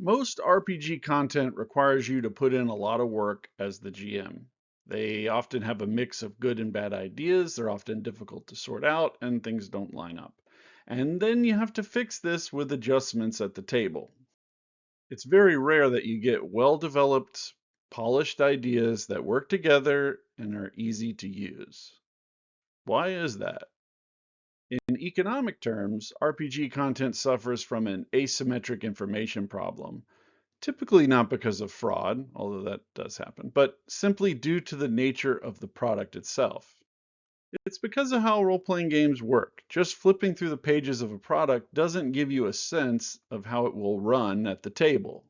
Most RPG content requires you to put in a lot of work as the GM. They often have a mix of good and bad ideas, they're often difficult to sort out, and things don't line up. And then you have to fix this with adjustments at the table. It's very rare that you get well-developed, polished ideas that work together and are easy to use. Why is that? In economic terms, RPG content suffers from an asymmetric information problem. Typically not because of fraud, although that does happen, but simply due to the nature of the product itself. It's because of how role-playing games work. Just flipping through the pages of a product doesn't give you a sense of how it will run at the table.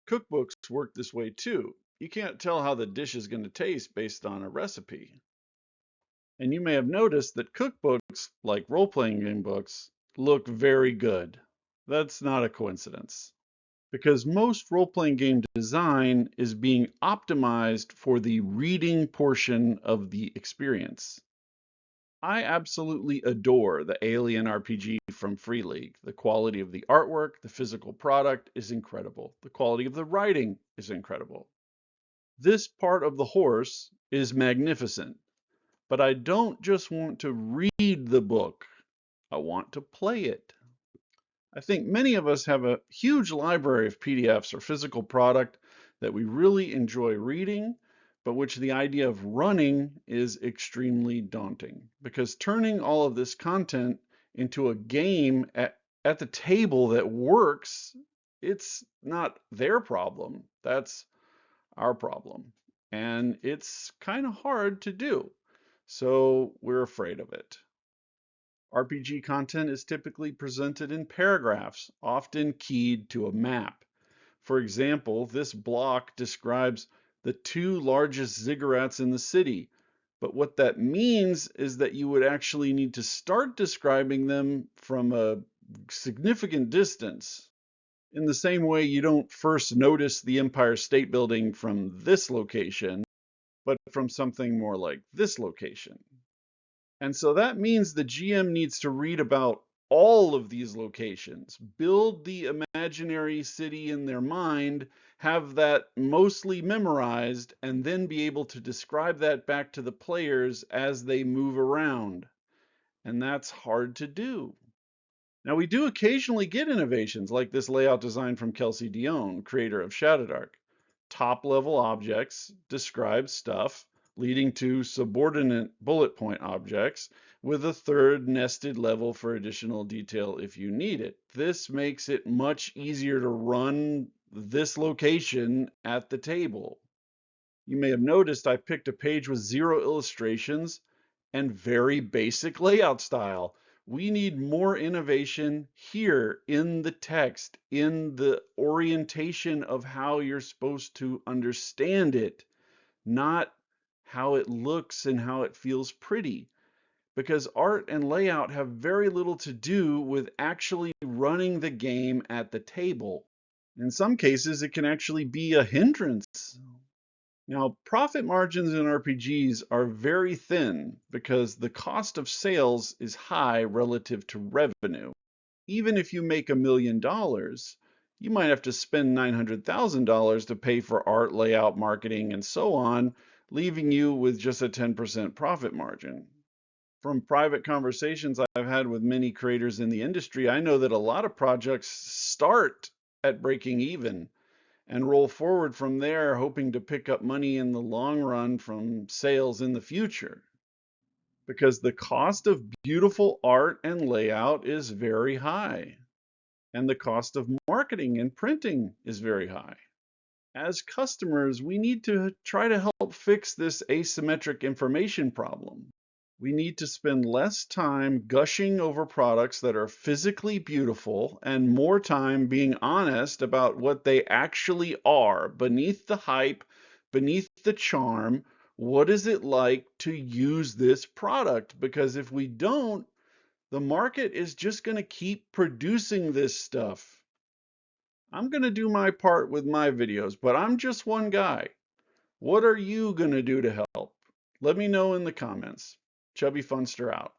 Cookbooks work this way too. You can't tell how the dish is going to taste based on a recipe. And you may have noticed that cookbooks, like role-playing game books, look very good. That's not a coincidence, because most role-playing game design is being optimized for the reading portion of the experience. I absolutely adore the Alien RPG from Free League. The quality of the artwork, the physical product is incredible. The quality of the writing is incredible. This part of the horse is magnificent, but I don't just want to read the book. I want to play it. I think many of us have a huge library of PDFs or physical product that we really enjoy reading, but which the idea of running is extremely daunting, because turning all of this content into a game at the table that works, it's not their problem. That's our problem. And it's kind of hard to do. So we're afraid of it. RPG content is typically presented in paragraphs, often keyed to a map. For example, this block describes the two largest ziggurats in the city, but what that means is that you would actually need to start describing them from a significant distance. In the same way, you don't first notice the Empire State Building from this location, but from something more like this location. And so that means the GM needs to read about all of these locations, build the imaginary city in their mind, have that mostly memorized, and then be able to describe that back to the players as they move around. And that's hard to do. Now, we do occasionally get innovations like this layout design from Kelsey Dione, creator of Shadowdark. Top-level objects describe stuff, leading to subordinate bullet point objects, with a third nested level for additional detail if you need it. This makes it much easier to run this location at the table. You may have noticed I picked a page with 0 illustrations and very basic layout style. We need more innovation here in the text, in the orientation of how you're supposed to understand it, not how it looks and how it feels pretty. Because art and layout have very little to do with actually running the game at the table. In some cases, it can actually be a hindrance. Now, profit margins in RPGs are very thin because the cost of sales is high relative to revenue. Even if you make $1 million, you might have to spend $900,000 to pay for art, layout, marketing, and so on, leaving you with just a 10% profit margin. From private conversations I've had with many creators in the industry, I know that a lot of projects start at breaking even and roll forward from there, hoping to pick up money in the long run from sales in the future. Because the cost of beautiful art and layout is very high, and the cost of marketing and printing is very high. As customers, we need to try to help fix this asymmetric information problem. We need to spend less time gushing over products that are physically beautiful and more time being honest about what they actually are beneath the hype, beneath the charm. What is it like to use this product? Because if we don't, the market is just going to keep producing this stuff. I'm going to do my part with my videos, but I'm just one guy. What are you going to do to help? Let me know in the comments. Chubby Funster out.